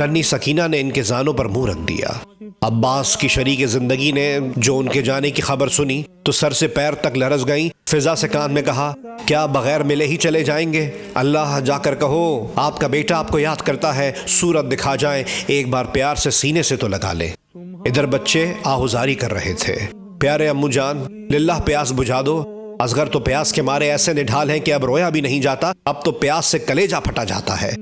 ننھی سکینہ نے ان کے زانوں پر منہ رکھ دیا۔ عباس کی شریک زندگی نے جو ان کے جانے کی خبر سنی تو سر سے پیر تک لرز گئیں۔ فضا سے کان میں کہا، کیا بغیر ملے ہی چلے جائیں گے؟ اللہ جا کر کہو آپ کا بیٹا آپ کو یاد کرتا ہے، صورت دکھا جائیں، ایک بار پیار سے سینے سے تو لگا لے۔ ادھر بچے آہوزاری کر رہے تھے، پیارے امو جان للہ پیاس بجھا دو۔ اصغر تو پیاس کے مارے ایسے نڈھال ہیں کہ اب رویا بھی نہیں جاتا، اب تو پیاس سے کلیجہ پھٹا جاتا ہے۔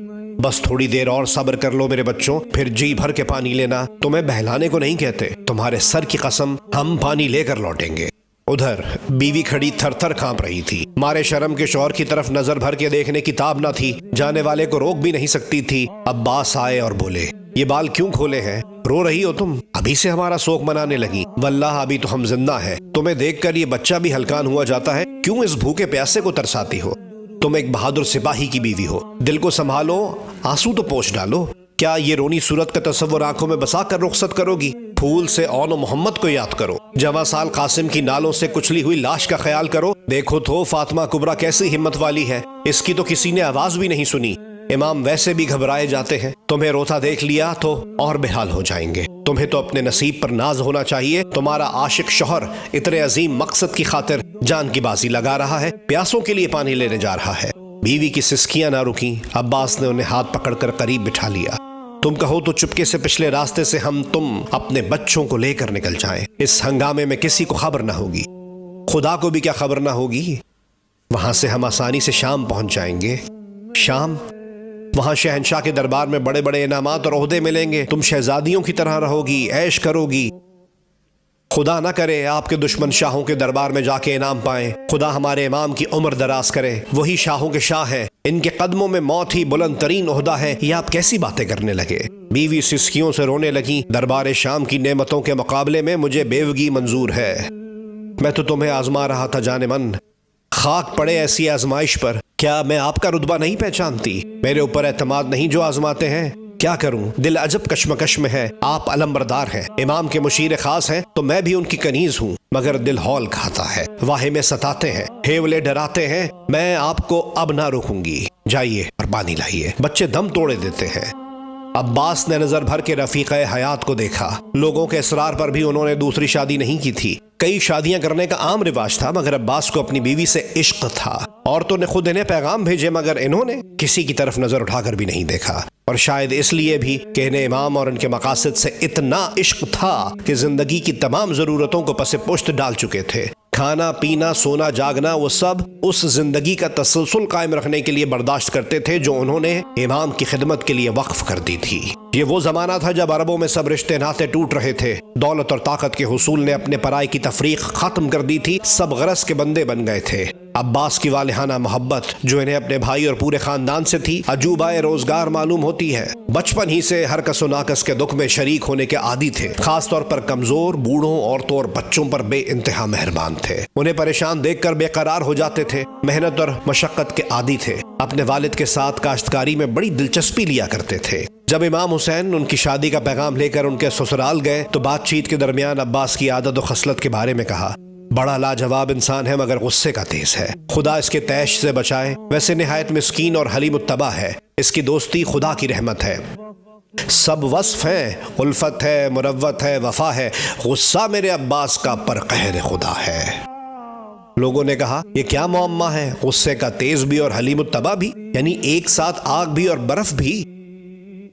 بس تھوڑی دیر اور صبر کر لو میرے بچوں، پھر جی بھر کے پانی لینا، تمہیں بہلانے کو نہیں کہتے، تمہارے سر کی قسم ہم پانی لے کر لوٹیں گے۔ ادھر بیوی کھڑی تھر تھر کانپ رہی تھی، مارے شرم کے شوہر کی طرف نظر بھر کے دیکھنے کی تاب نہ تھی، جانے والے کو روک بھی نہیں سکتی تھی۔ عباس آئے اور بولے، یہ بال کیوں کھولے ہیں؟ رو رہی ہو تم؟ ابھی سے ہمارا سوگ منانے لگی؟ واللہ ابھی تو ہم زندہ ہیں، تمہیں دیکھ کر یہ بچہ بھی ہلکان ہوا جاتا ہے، کیوں اس بھوکے پیاسے کو ترساتی ہو؟ تم ایک بہادر سپاہی کی بیوی ہو، دل کو سنبھالو، آنسو تو پوچھ ڈالو۔ کیا یہ رونی صورت کا تصور آنکھوں میں بسا کر رخصت کرو گی؟ پھول سے اون و محمد کو یاد کرو، جواں سال قاسم کی نالوں سے کچلی ہوئی لاش کا خیال کرو۔ دیکھو تو فاطمہ کبریٰ کیسی ہمت والی ہے، اس کی تو کسی نے آواز بھی نہیں سنی۔ امام ویسے بھی گھبرائے جاتے ہیں، تمہیں روتا دیکھ لیا تو اور بحال ہو جائیں گے۔ تمہیں تو اپنے نصیب پر ناز ہونا چاہیے، تمہارا عاشق شوہر اتنے عظیم مقصد کی خاطر جان کی بازی لگا رہا ہے، پیاسوں کے لیے پانی لینے جا رہا ہے۔ بیوی کی سسکیاں نہ رکیں، عباس نے انہیں ہاتھ پکڑ کر قریب بٹھا لیا۔ تم کہو تو چپکے سے پچھلے راستے سے ہم تم اپنے بچوں کو لے کر نکل جائیں، اس ہنگامے میں کسی کو خبر نہ ہوگی، خدا کو بھی کیا خبر نہ ہوگی۔ وہاں سے ہم آسانی سے شام پہنچ جائیں گے۔ شام؟ وہاں شہنشاہ کے دربار میں بڑے بڑے انعامات اور عہدے ملیں گے، تم شہزادیوں کی طرح رہو گی، عیش کرو گی۔ خدا نہ کرے آپ کے دشمن شاہوں کے دربار میں جا کے انعام پائیں، خدا ہمارے امام کی عمر دراز کرے، وہی شاہوں کے شاہ ہیں، ان کے قدموں میں موت ہی بلند ترین عہدہ ہے، یہ آپ کیسی باتیں کرنے لگے؟ بیوی سسکیوں سے رونے لگی، دربار شام کی نعمتوں کے مقابلے میں مجھے بیوگی منظور ہے۔ میں تو تمہیں آزما رہا تھا جان من، خاک پڑے ایسی آزمائش پر، کیا میں آپ کا رتبہ نہیں پہچانتی؟ میرے اوپر اعتماد نہیں جو آزماتے ہیں؟ کیا کروں، دل عجب کشمکش میں ہے، آپ علمبردار ہیں، امام کے مشیر خاص ہیں تو میں بھی ان کی کنیز ہوں، مگر دل ہول کھاتا ہے، واہمیں ستاتے ہیں، ہیولے ڈراتے ہیں، میں آپ کو اب نہ روکوں گی، جائیے اور پانی لائیے، بچے دم توڑے دیتے ہیں۔ عباس نے نظر بھر کے رفیقہ حیات کو دیکھا، لوگوں کے اصرار پر بھی انہوں نے دوسری شادی نہیں کی تھی، کئی شادیاں کرنے کا عام رواج تھا، مگر عباس کو اپنی بیوی سے عشق تھا۔ عورتوں نے خود انہیں پیغام بھیجے مگر انہوں نے کسی کی طرف نظر اٹھا کر بھی نہیں دیکھا، اور شاید اس لیے بھی کہ انہیں امام اور ان کے مقاصد سے اتنا عشق تھا کہ زندگی کی تمام ضرورتوں کو پس پشت ڈال چکے تھے۔ کھانا پینا سونا جاگنا وہ سب اس زندگی کا تسلسل قائم رکھنے کے لیے برداشت کرتے تھے جو انہوں نے امام کی خدمت کے لیے وقف کر دی تھی۔ یہ وہ زمانہ تھا جب عربوں میں سب رشتے ناطے ٹوٹ رہے تھے، دولت اور طاقت کے حصول نے اپنے پرائی کی تفریق ختم کر دی تھی، سب غرض کے بندے بن گئے تھے۔ عباس کی والہانہ محبت جو انہیں اپنے بھائی اور پورے خاندان سے تھی عجوبہ روزگار معلوم ہوتی ہے۔ بچپن ہی سے ہر کس و ناکس کے دکھ میں شریک ہونے کے عادی تھے، خاص طور پر کمزور بوڑھوں عورتوں اور بچوں پر بے انتہا مہربان تھے، انہیں پریشان دیکھ کر بے قرار ہو جاتے تھے، محنت اور مشقت کے عادی تھے، اپنے والد کے ساتھ کاشتکاری میں بڑی دلچسپی لیا کرتے تھے۔ جب امام حسین ان کی شادی کا پیغام لے کر ان کے سسرال گئے تو بات چیت کے درمیان عباس کی عادت و خصلت کے بارے میں کہا، بڑا لاجواب انسان ہے مگر غصے کا تیز ہے، خدا اس کے تیش سے بچائے، ویسے نہایت مسکین اور حلیم الطبع ہے، اس کی دوستی خدا کی رحمت ہے، سب وصف ہیں، الفت ہے، مروت ہے، وفا ہے، غصہ میرے عباس کا پر قہر خدا ہے۔ لوگوں نے کہا، یہ کیا معمہ ہے، غصے کا تیز بھی اور حلیم الطبع بھی، یعنی ایک ساتھ آگ بھی اور برف بھی؟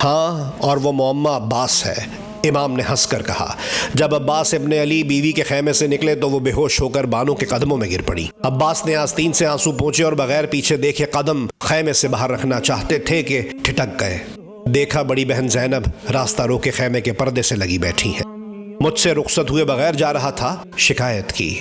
ہاں، اور وہ معمہ عباس ہے، امام نے ہنس کر کہا۔ جب عباس ابن علی بیوی کے خیمے سے نکلے تو وہ بے ہوش ہو کر بانو کے قدموں میں گر پڑی۔ عباس نے آستین سے آنسو پونچھے اور بغیر پیچھے دیکھے قدم خیمے سے باہر رکھنا چاہتے تھے کہ ٹھٹک گئے۔ دیکھا بڑی بہن زینب راستہ رو کے خیمے کے پردے سے لگی بیٹھی ہیں۔ مجھ سے رخصت ہوئے بغیر جا رہا تھا، شکایت کی،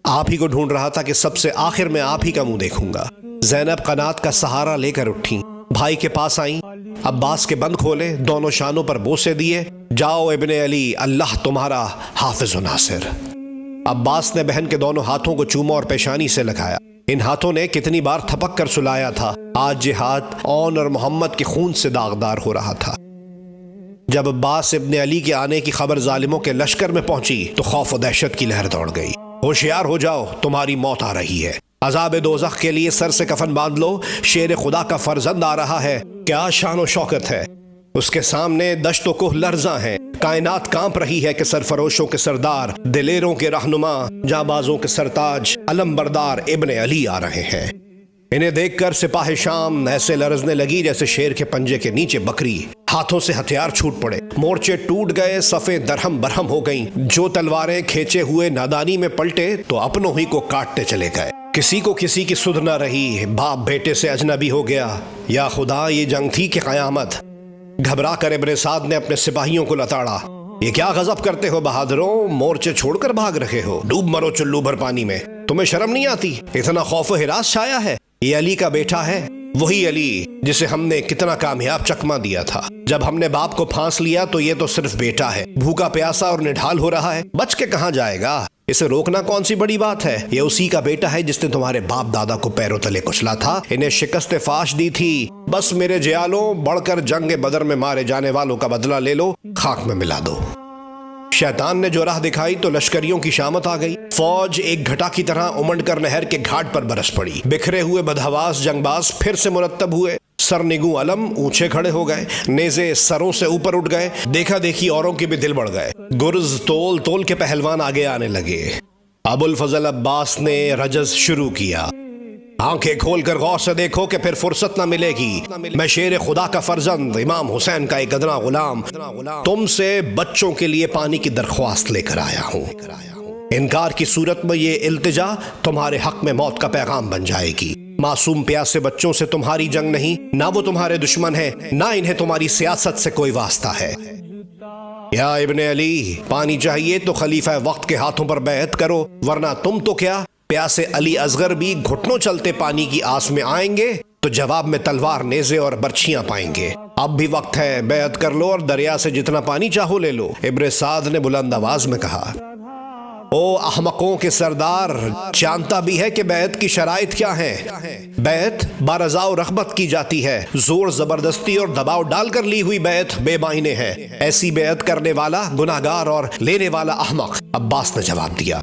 آپ ہی کو ڈھونڈ رہا تھا کہ سب سے آخر میں آپ ہی کا منہ دیکھوں گا۔ زینب قناعت کا سہارا لے کر اٹھیں، بھائی کے پاس آئیں، عباس کے بند کھولے، دونوں شانوں پر بوسے دیے، جاؤ ابن علی، اللہ تمہارا حافظ و ناصر۔ عباس نے بہن کے دونوں ہاتھوں کو چوما اور پیشانی سے لگایا، ان ہاتھوں نے کتنی بار تھپک کر سلایا تھا، آج یہ ہاتھ اون اور محمد کے خون سے داغدار ہو رہا تھا۔ جب عباس ابن علی کے آنے کی خبر ظالموں کے لشکر میں پہنچی تو خوف و دہشت کی لہر دوڑ گئی۔ ہوشیار ہو جاؤ، تمہاری موت آ رہی ہے، عذاب دوزخ کے لیے سر سے کفن باندھ لو، شیر خدا کا فرزند آ رہا ہے، کیا شان و شوکت ہے۔ اس کے سامنے دشت و کوہ لرزاں ہیں، کائنات کانپ رہی ہے کہ سرفروشوں کے سردار، دلیروں کے رہنما، جانبازوں کے سرتاج علم بردار ابن علی آ رہے ہیں۔ انہیں دیکھ کر سپاہ شام ایسے لرزنے لگی جیسے شیر کے پنجے کے نیچے بکری۔ ہاتھوں سے ہتھیار چھوٹ پڑے، مورچے ٹوٹ گئے، صفیں درہم برہم ہو گئیں۔ جو تلواریں کھینچے ہوئے نادانی میں پلٹے تو اپنوں ہی کو کاٹتے چلے گئے۔ کسی کو کسی کی سدھ نہ رہی، باپ بیٹے سے اجنبی ہو گیا۔ یا خدا، یہ جنگ تھی کہ قیامت؟ گھبرا کر ابن سعد نے اپنے سپاہیوں کو لتاڑا۔ یہ کیا غضب کرتے ہو بہادروں؟ مورچے چھوڑ کر بھاگ رہے ہو؟ ڈوب مرو چلو بھر پانی میں، تمہیں شرم نہیں آتی؟ اتنا خوف و ہراس چھایا ہے؟ یہ علی کا بیٹا ہے، وہی علی جسے ہم نے کتنا کامیاب چکما دیا تھا۔ جب ہم نے باپ کو پھانس لیا تو یہ تو صرف بیٹا ہے، بھوکا پیاسا اور نڈھال ہو رہا ہے، بچ کے کہاں جائے گا؟ اسے روکنا کون سی بڑی بات ہے؟ یہ اسی کا بیٹا ہے جس نے تمہارے باپ دادا کو پیروں تلے کچلا تھا، انہیں شکست فاش دی تھی۔ بس میرے جیالوں، بڑھ کر جنگ بدر میں مارے جانے والوں کا بدلہ لے لو، خاک میں ملا دو۔ شیطان نے جو راہ دکھائی تو لشکریوں کی شامت آ گئی۔ فوج ایک گھٹا کی طرح امنڈ کر نہر کے گھاٹ پر برس پڑی۔ بکھرے ہوئے بدحواس جنگباز پھر سے مرتب ہوئے، سرنگوں علم اونچے کھڑے ہو گئے، نیزے سروں سے اوپر اٹھ گئے، دیکھا دیکھی اوروں کے بھی دل بڑھ گئے۔ گرز تول تول کے پہلوان آگے آنے لگے۔ ابو الفضل عباس نے رجز شروع کیا، آنکھیں کھول کر غور سے دیکھو کہ پھر فرصت نہ ملے گی۔ میں شیر خدا کا فرزند، امام حسین کا ایک ادنا غلام، تم سے بچوں کے لیے پانی کی درخواست لے کر آیا ہوں۔ انکار کی صورت میں یہ التجا تمہارے حق میں موت کا پیغام بن جائے گی۔ معصوم پیاسے بچوں سے تمہاری جنگ نہیں، نہ وہ تمہارے دشمن ہیں، نہ انہیں تمہاری سیاست سے کوئی واسطہ ہے۔ یا ابن علی، پانی چاہیے تو خلیفہ وقت کے ہاتھوں پر بیعت کرو، ورنہ تم تو کیا، پیاسے علی اصغر بھی گھٹنوں چلتے پانی کی آس میں آئیں گے تو جواب میں تلوار، نیزے اور برچھیاں پائیں گے۔ اب بھی وقت ہے، بیعت کر لو اور دریا سے جتنا پانی چاہو لے لو۔ ابن سعد نے بلند آواز میں کہا، او احمقوں کے سردار، جانتا بھی ہے کہ بیعت کی شرائط کیا ہیں؟ بیعت برضا و رغبت کی جاتی ہے، زور زبردستی اور دباؤ ڈال کر لی ہوئی بیعت بے معنی ہے۔ ایسی بیعت کرنے والا گناہگار اور لینے والا احمق۔ عباس نے جواب دیا،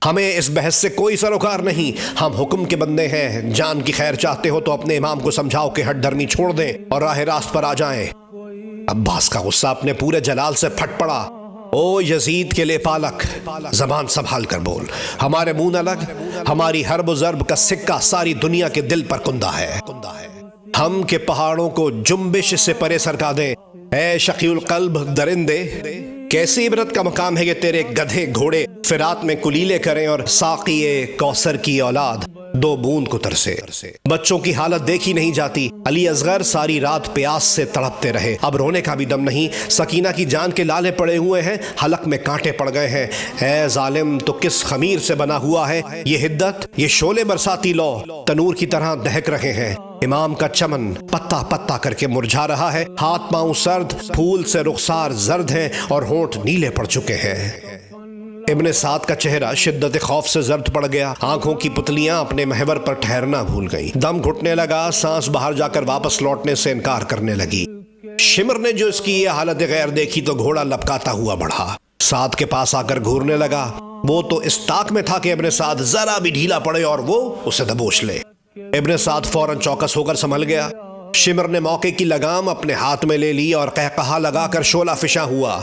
ہمیں اس بحث سے کوئی سروکار نہیں، ہم حکم کے بندے ہیں۔ جان کی خیر چاہتے ہو تو اپنے امام کو سمجھاؤ کہ ہٹ دھرمی چھوڑ دیں اور راہ راست پر آ جائیں۔ عباس کا غصہ اپنے پورے جلال سے پھٹ پڑا۔ او یزید کے لے پالک، زبان سنبھال کر بول، ہمارے منہ نہ لگ، ہماری حرب و ضرب کا سکہ ساری دنیا کے دل پر کندہ ہے۔ ہم کے پہاڑوں کو جنبش سے پرے سرکا دیں۔ اے شقی القلب درندے، کیسی عبرت کا مقام ہے کہ تیرے گدھے گھوڑے فرات میں کلیلے کریں اور ساقی کوثر کی اولاد دو بوند کو ترسے۔ بچوں کی حالت دیکھی نہیں جاتی۔ علی اصغر ساری رات پیاس سے تڑپتے رہے، اب رونے کا بھی دم نہیں۔ سکینہ کی جان کے لالے پڑے ہوئے ہیں، حلق میں کانٹے پڑ گئے ہیں۔ اے ظالم، تو کس خمیر سے بنا ہوا ہے یہ حدت؟ یہ شعلے برساتی لو تنور کی طرح دہک رہے ہیں۔ امام کا چمن پتا پتا کر کے مرجھا رہا ہے، ہاتھ پاؤں سرد، پھول سے رخسار زرد ہیں اور ہونٹ نیلے پڑ چکے ہیں۔ ابن سعد کا چہرہ شدت خوف سے زرد پڑ گیا، آنکھوں کی پتلیاں اپنے محور پر ٹھہرنا بھول گئیں، دم گھٹنے لگا، سانس باہر جا کر واپس لوٹنے سے انکار کرنے لگی۔ شمر نے جو اس کی یہ حالت غیر دیکھی تو گھوڑا لپکاتا ہوا بڑھا، سعد کے پاس آ کر گھورنے لگا۔ وہ تو اس طاق میں تھا کہ ابن سعد ذرا بھی ڈھیلا پڑے اور وہ اسے دبوچ لے۔ ابن سعد فوراً چوکس ہو کر سنبھل گیا۔ شمر نے موقع کی لگام اپنے ہاتھ میں لے لی اور قہقہا لگا کر شعلہ فشاں ہوا،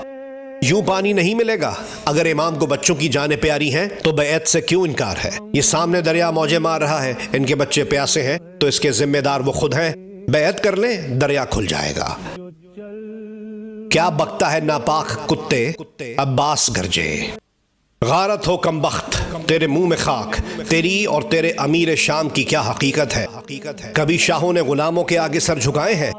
یوں پانی نہیں ملے گا۔ اگر امام کو بچوں کی جانیں پیاری ہیں تو بیعت سے کیوں انکار ہے؟ یہ سامنے دریا موجیں مار رہا ہے، ان کے بچے پیاسے ہیں تو اس کے ذمہ دار وہ خود ہیں۔ بیعت کر لیں، دریا کھل جائے گا۔ کیا بکتا ہے ناپاک کتے؟ عباس گرجے، غارت ہو کم بخت، تیرے منہ میں خاک، تیری اور تیرے امیر شام کی کیا حقیقت ہے؟ کبھی شاہوں نے غلاموں کے آگے سر جھکائے ہیں؟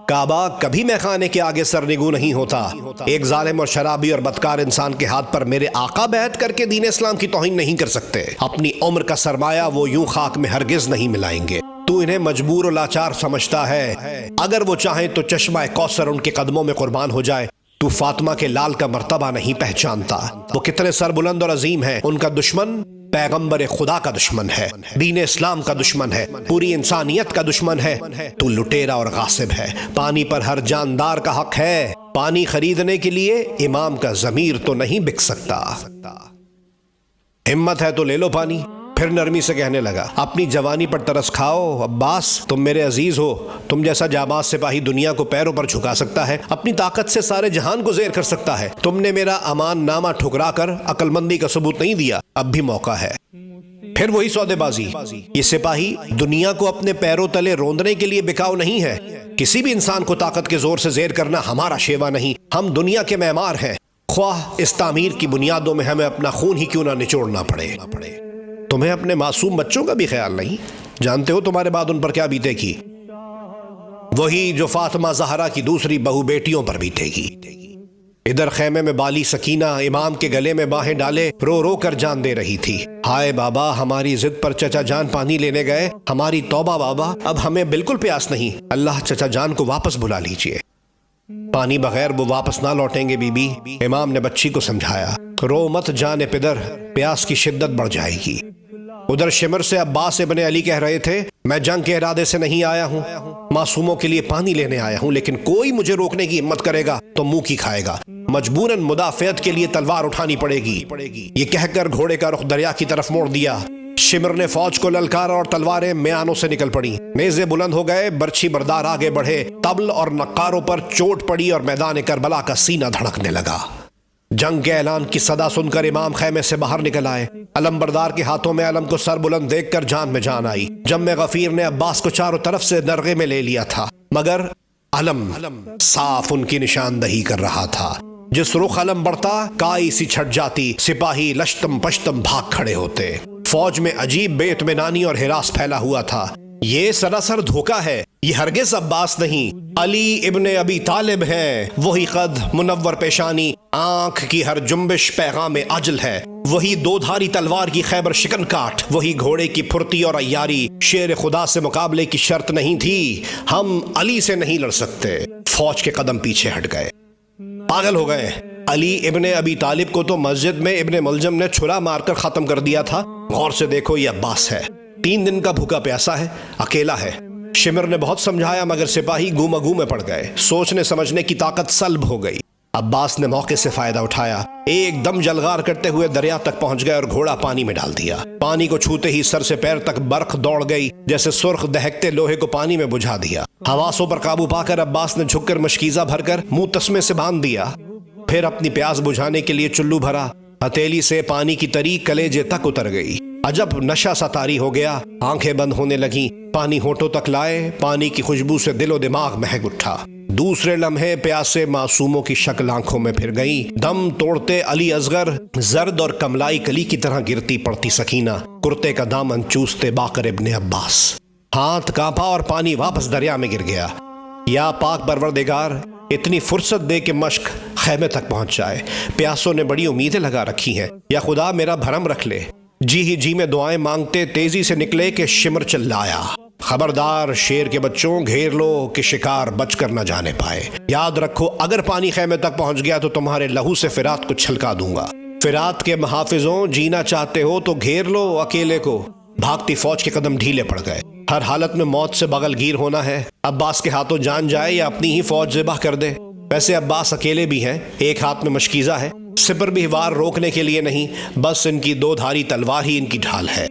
کعبہ کبھی میخانے کے آگے سر نگو نہیں ہوتا۔ ایک ظالم اور شرابی اور بدکار انسان کے ہاتھ پر میرے آقا بیعت کر کے دین اسلام کی توہین نہیں کر سکتے۔ اپنی عمر کا سرمایہ وہ یوں خاک میں ہرگز نہیں ملائیں گے۔ تو انہیں مجبور و لاچار سمجھتا ہے، اگر وہ چاہیں تو چشمہ کوثر ان کے قدموں میں قربان ہو جائے۔ تو فاطمہ کے لال کا مرتبہ نہیں پہچانتا، وہ کتنے سربلند اور عظیم ہیں۔ ان کا دشمن پیغمبر خدا کا دشمن ہے، دین اسلام کا دشمن ہے، پوری انسانیت کا دشمن ہے۔ تو لٹیرا اور غاصب ہے۔ پانی پر ہر جاندار کا حق ہے۔ پانی خریدنے کے لیے امام کا ضمیر تو نہیں بک سکتا۔ ہمت ہے تو لے لو پانی، پھر نرمی سے کہنے لگا، اپنی جوانی پر ترس کھاؤ عباس، تم میرے عزیز ہو، تم جیسا جانباز سپاہی دنیا کو پیروں پر جھکا سکتا ہے، اپنی طاقت سے سارے جہان کو زیر کر سکتا ہے۔ تم نے میرا امان نامہ ٹھکرا کر عقل مندی کا ثبوت نہیں دیا، اب بھی موقع ہے۔ پھر وہی سودے بازی، یہ سپاہی دنیا کو اپنے پیروں تلے روندنے کے لیے بکاؤ نہیں ہے۔ کسی بھی انسان کو طاقت کے زور سے زیر کرنا ہمارا شیوا نہیں، ہم دنیا کے معمار ہیں، خواہ اس تعمیر کی بنیادوں میں ہمیں اپنا خون ہی کیوں نہ نچوڑنا پڑے۔ تمہیں اپنے معصوم بچوں کا بھی خیال نہیں؟ جانتے ہو تمہارے بعد ان پر کیا بیتے گی؟ وہی جو فاطمہ زہرا کی دوسری بہو بیٹیوں پر بیتے گی۔ ادھر خیمے میں بالی سکینہ امام کے گلے میں باہیں ڈالے رو رو کر جان دے رہی تھی۔ ہائے بابا، ہماری ضد پر چچا جان پانی لینے گئے، ہماری توبہ بابا، اب ہمیں بالکل پیاس نہیں، اللہ چچا جان کو واپس بلا لیجئے۔ پانی بغیر وہ واپس نہ لوٹیں گے بی بی، امام نے بچی کو سمجھایا۔ رو مت جانے پدر، پیاس کی شدت بڑھ جائے گی۔ ادھر شمر سے عباس ابن علی کہہ رہے تھے، میں جنگ کے ارادے سے نہیں آیا ہوں، معصوموں کے لیے پانی لینے آیا ہوں، لیکن کوئی مجھے روکنے کی ہمت کرے گا تو منہ کی کھائے گا، مجبوراً مدافعت کے لیے تلوار اٹھانی پڑے گی۔ یہ کہہ کر گھوڑے کا رخ دریا کی طرف موڑ دیا۔ شمر نے فوج کو للکارا اور تلواریں میانوں سے نکل پڑی، نیزے بلند ہو گئے، برچھی بردار آگے بڑھے، طبل اور نقاروں پر چوٹ پڑی اور میدان کربلا کا سینہ دھڑکنے لگا۔ جنگ کے اعلان کی صدا سن کر امام خیمے سے باہر نکل آئے۔ علم بردار کے ہاتھوں میں علم کو سر بلند دیکھ کر جان میں جان آئی۔ جم غفیر نے عباس کو چاروں طرف سے نرغے میں لے لیا تھا، مگر علم صاف ان کی نشاندہی کر رہا تھا۔ جس رخ علم بڑھتا کائی سی چھٹ جاتی، سپاہی لشتم پشتم بھاگ کھڑے ہوتے۔ فوج میں عجیب بے اطمینانی اور ہراس پھیلا ہوا تھا۔ یہ سراسر دھوکہ ہے، یہ ہرگز عباس نہیں، علی ابن ابی طالب ہے۔ وہی قد، منور پیشانی، آنکھ کی ہر جنبش پیغام اجل ہے، وہی دو دھاری تلوار کی خیبر شکن کاٹ، وہی گھوڑے کی پھرتی اور عیاری۔ شیر خدا سے مقابلے کی شرط نہیں تھی، ہم علی سے نہیں لڑ سکتے۔ فوج کے قدم پیچھے ہٹ گئے۔ پاگل ہو گئے، علی ابن ابی طالب کو تو مسجد میں ابن ملجم نے چھرا مار کر ختم کر دیا تھا، غور سے دیکھو یہ عباس ہے، 3 دن کا بھوکا پیاسا ہے، اکیلا ہے۔ شمر نے بہت سمجھایا مگر سپاہی گومہ گو میں پڑ گئے، سوچنے سمجھنے کی طاقت سلب ہو گئی۔ عباس نے موقع سے فائدہ اٹھایا، ایک دم جلغار کرتے ہوئے دریا تک پہنچ گئے اور گھوڑا پانی میں ڈال دیا۔ پانی کو چھوتے ہی سر سے پیر تک برق دوڑ گئی، جیسے سرخ دہکتے لوہے کو پانی میں بجھا دیا۔ حواسوں پر قابو پا کر عباس نے جھک کر مشکیزہ بھر کر منہ تسمے سے باندھ دیا، پھر اپنی پیاس بجھانے کے لیے چلو بھرا۔ ہتھیلی سے پانی کی تری کلیجے تک اتر گئی۔ عجب نشہ سا طاری ہو گیا، آنکھیں بند ہونے لگیں، پانی ہونٹوں تک لائے، پانی کی خوشبو سے دل و دماغ مہک اٹھا۔ دوسرے لمحے پیاسے معصوموں کی شکل آنکھوں میں پھر گئی، دم توڑتے علی اصغر، زرد اور کملائی کلی کی طرح گرتی پڑتی سکینہ، کرتے کا دامن چوستے باقر ابن عباس۔ ہاتھ کانپا اور پانی واپس دریا میں گر گیا۔ یا پاک پروردگار، اتنی فرصت دے کہ مشک خیمے تک پہنچ جائے، پیاسوں نے بڑی امیدیں لگا رکھی ہیں، یا خدا میرا بھرم رکھ لے۔ جی ہی جی میں دعائیں مانگتے تیزی سے نکلے کہ شمر چلایا، خبردار شیر کے بچوں، گھیر لو کہ شکار بچ کر نہ جانے پائے۔ یاد رکھو اگر پانی خیمے تک پہنچ گیا تو تمہارے لہو سے فرات کو چھلکا دوں گا۔ فرات کے محافظوں، جینا چاہتے ہو تو گھیر لو اکیلے کو۔ بھاگتی فوج کے قدم ڈھیلے پڑ گئے، ہر حالت میں موت سے بغل گیر ہونا ہے، عباس کے ہاتھوں جان جائے یا اپنی ہی فوج ذبح کر دے۔ ویسے عباس اکیلے بھی ہیں، ایک ہاتھ میں مشکیزہ ہے، سپر بھی وار روکنے کے لیے نہیں، بس ان کی 2 دھاری تلوار ہی ان کی ڈھال ہے۔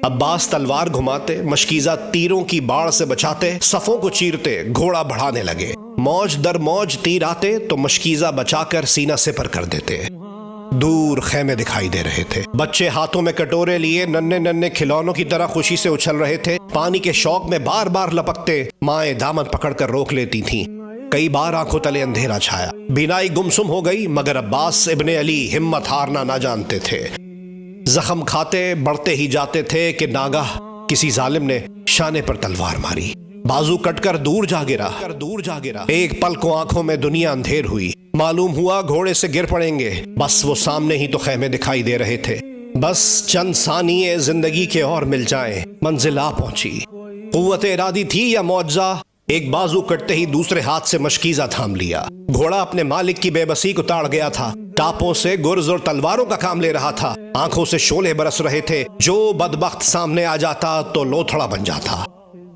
عباس تلوار گھماتے، مشکیزہ تیروں کی باڑ سے بچاتے، صفوں کو چیرتے، گھوڑا بڑھانے لگے۔ موج در موج تیر آتے تو مشکیزہ بچا کر سینہ سپر کر دیتے۔ دور خیمے دکھائی دے رہے تھے، بچے ہاتھوں میں کٹورے لیے ننھے ننھے کھلونوں کی طرح خوشی سے اچھل رہے تھے، پانی کے شوق میں بار بار لپکتے، مائیں دامن پکڑ کر روک لیتی تھیں۔ کئی بار آنکھوں تلے اندھیرا چھایا، بینائی گمسم ہو گئی، مگر عباس ابن علی ہمت ہارنا نہ جانتے تھے۔ زخم کھاتے بڑھتے ہی جاتے تھے کہ ناگاہ کسی ظالم نے شانے پر تلوار ماری، بازو کٹ کر دور جا گرا۔ ایک پل کو آنکھوں میں دنیا اندھیر ہوئی، معلوم ہوا گھوڑے سے گر پڑیں گے، بس وہ سامنے ہی تو خیمے دکھائی دے رہے تھے۔ بس چند ثانیے زندگی کے اور مل جائیں، منزل آ پہنچی۔ قوت ارادی تھی یا معجزہ، ایک بازو کٹتے ہی دوسرے ہاتھ سے مشکیزہ تھام لیا۔ گھوڑا اپنے مالک کی بے بسی کو تاڑ گیا تھا، ٹاپوں سے گرز اور تلواروں کا کام لے رہا تھا، آنکھوں سے شعلے برس رہے تھے، جو بدبخت سامنے آ جاتا تو لوتھڑا بن جاتا۔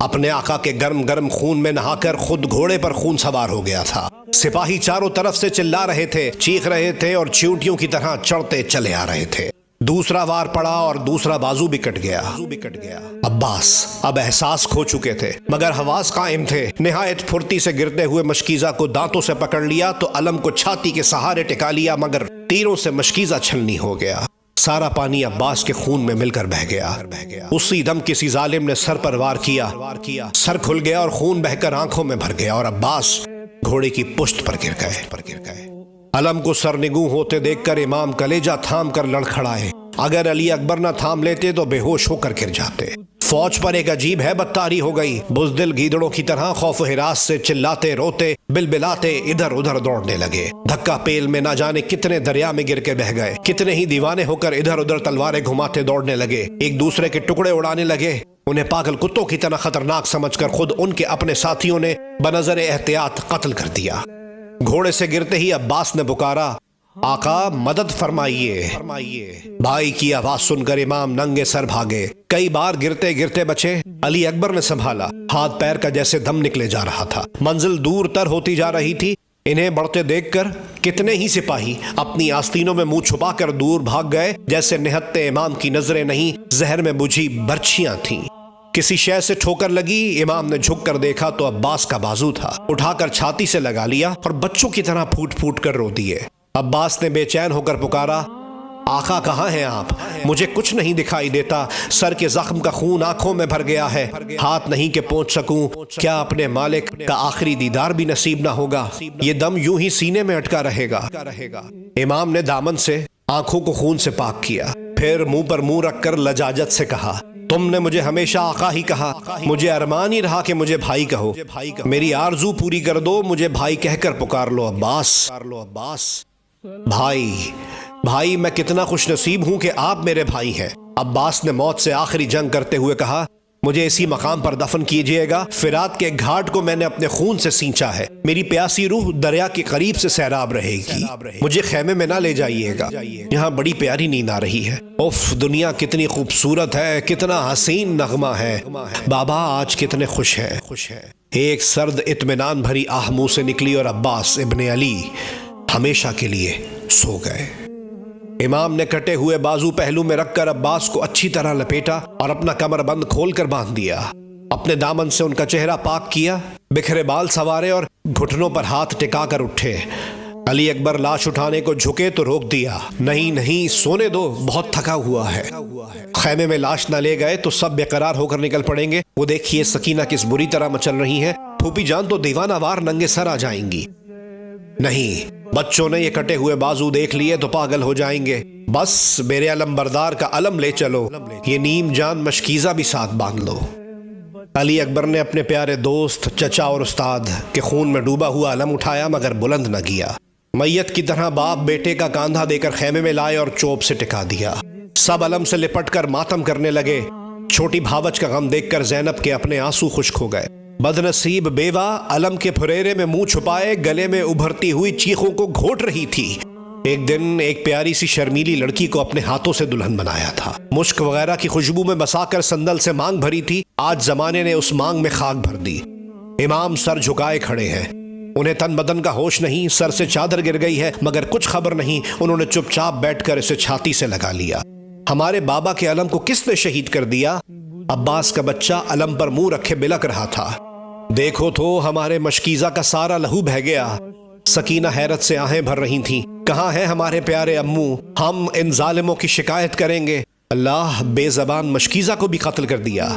اپنے آقا کے گرم گرم خون میں نہا کر خود گھوڑے پر خون سوار ہو گیا تھا۔ سپاہی چاروں طرف سے چلا رہے تھے، چیخ رہے تھے اور چیونٹیوں کی طرح چڑھتے چلے آ رہے تھے۔ دوسرا وار پڑا اور دوسرا بازو بھی کٹ گیا۔ عباس اب احساس کھو چکے تھے مگر حواس قائم تھے۔ نہایت پھرتی سے گرتے ہوئے مشکیزہ کو دانتوں سے پکڑ لیا تو علم کو چھاتی کے سہارے ٹکا لیا مگر تیروں سے مشکیزہ چھلنی ہو گیا۔ سارا پانی عباس کے خون میں مل کر بہ گیا۔ اسی دم کسی ظالم نے سر پر وار کیا، سر کھل گیا اور خون بہ کر آنکھوں میں بھر گیا اور عباس گھوڑے کی پشت پر گر گئے۔ علم کو سرنگوں ہوتے دیکھ کر امام کلیجہ تھام کر لڑکھڑائے۔ اگر علی اکبر نہ تھام لیتے تو بے ہوش ہو کر گر جاتے۔ فوج پر ایک عجیب ہیبت طاری ہو گئی۔ بزدل گیدڑوں کی طرح خوف و ہراس سے چلاتے روتے بلبلاتے ادھر ادھر دوڑنے لگے۔ دھکا پیل میں نہ جانے کتنے دریا میں گر کے بہ گئے، کتنے ہی دیوانے ہو کر ادھر ادھر تلواریں گھماتے دوڑنے لگے، ایک دوسرے کے ٹکڑے اڑانے لگے۔ انہیں پاگل کتوں کی طرح خطرناک سمجھ کر خود ان کے اپنے ساتھیوں نے بنظر احتیاط قتل کر دیا۔ گھوڑے سے گرتے ہی عباس نے پکارا، آقا مدد فرمائیے۔ بھائی کی آواز سن کر امام ننگے سر بھاگے۔ کئی بار گرتے گرتے بچے۔ علی اکبر نے سنبھالا، ہاتھ پیر کا جیسے دم نکلے جا رہا تھا۔ منزل دور تر ہوتی جا رہی تھی۔ انہیں بڑھتے دیکھ کر کتنے ہی سپاہی اپنی آستینوں میں منہ چھپا کر دور بھاگ گئے جیسے نہتے امام کی نظریں نہیں زہر میں بجھی برچھیاں تھیں۔ کسی شے سے ٹھوکر لگی، امام نے جھک کر دیکھا تو عباس کا بازو تھا۔ اٹھا کر چھاتی سے لگا لیا اور بچوں کی طرح پھوٹ پھوٹ کر رو دیے۔ عباس نے بے چین ہو کر پکارا، آقا کہاں ہیں آپ؟ مجھے کچھ نہیں دکھائی دیتا، سر کے زخم کا خون آنکھوں میں بھر گیا ہے، ہاتھ نہیں کہ پہنچ سکوں، کیا اپنے مالک کا آخری دیدار بھی نصیب نہ ہوگا؟ یہ دم یوں ہی سینے میں اٹکا رہے گا۔ امام نے دامن سے آنکھوں کو خون سے پاک کیا، پھر منہ پر منہ رکھ کر لجاجت سے کہا، تم نے مجھے ہمیشہ آقا ہی کہا، مجھے ارمان ہی رہا کہ مجھے بھائی کہو، میری آرزو پوری کر دو، مجھے بھائی کہہ کر پکار لو عباس۔ بھائی میں کتنا خوش نصیب ہوں کہ آپ میرے بھائی ہیں۔ عباس نے موت سے آخری جنگ کرتے ہوئے کہا، مجھے اسی مقام پر دفن کیجئے گا، فرات کے گھاٹ کو میں نے اپنے خون سے سینچا ہے، میری پیاسی روح دریا کے قریب سے سیراب رہے گی، مجھے خیمے میں نہ لے جائیے گا، یہاں بڑی پیاری نیند آ رہی ہے۔ اف دنیا کتنی خوبصورت ہے، کتنا حسین نغمہ ہے، بابا آج کتنے خوش ہیں۔ ایک سرد اطمینان بھری آہ منہ سے نکلی اور عباس ابن علی ہمیشہ کے لیے سو گئے۔ امام نے کٹے ہوئے بازو پہلو میں رکھ کر عباس کو اچھی طرح لپیٹا اور اپنا کمر بند کھول کر باندھ دیا۔ اپنے دامن سے ان کا چہرہ پاک کیا، بکھرے بال سوارے اور گھٹنوں پر ہاتھ ٹکا کر اٹھے۔ علی اکبر لاش اٹھانے کو جھکے تو روک دیا، نہیں سونے دو، بہت تھکا ہوا ہے۔ خیمے میں لاش نہ لے گئے تو سب بے قرار ہو کر نکل پڑیں گے۔ وہ دیکھیے سکینہ کس بری طرح مچل رہی ہیں، پھوپھی جان تو دیوانہ وار ننگے سر آ جائیں گی۔ نہیں، بچوں نے یہ کٹے ہوئے بازو دیکھ لیے تو پاگل ہو جائیں گے، بس میرے علم بردار کا علم لے چلو، یہ نیم جان مشکیزہ بھی ساتھ باندھ لو۔ علی اکبر نے اپنے پیارے دوست، چچا اور استاد کے خون میں ڈوبا ہوا علم اٹھایا مگر بلند نہ کیا۔ میت کی طرح باپ بیٹے کا کاندھا دے کر خیمے میں لائے اور چوب سے ٹکا دیا۔ سب علم سے لپٹ کر ماتم کرنے لگے۔ چھوٹی بھاوچ کا غم دیکھ کر زینب کے اپنے آنسو خشک ہو گئے۔ بدنصیب بیوہ علم کے پھریرے میں منہ چھپائے گلے میں ابھرتی ہوئی چیخوں کو گھوٹ رہی تھی۔ ایک دن ایک پیاری سی شرمیلی لڑکی کو اپنے ہاتھوں سے دلہن بنایا تھا، مشک وغیرہ کی خوشبو میں بسا کر سندل سے مانگ بھری تھی، آج زمانے نے اس مانگ میں خاک بھر دی۔ امام سر جھکائے کھڑے ہیں، انہیں تن بدن کا ہوش نہیں، سر سے چادر گر گئی ہے مگر کچھ خبر نہیں، انہوں نے چپ چاپ بیٹھ کر اسے چھاتی سے لگا لیا۔ ہمارے بابا کے علم کو کس نے شہید کر دیا؟ عباس کا بچہ علم پر منہ رکھے بلک رہا تھا۔ دیکھو تو ہمارے مشکیزہ کا سارا لہو بہہ گیا۔ سکینہ حیرت سے آہیں بھر رہی تھیں، کہاں ہیں ہمارے پیارے امو؟ ہم ان ظالموں کی شکایت کریں گے۔ اللہ بے زبان مشکیزہ کو بھی قتل کر دیا۔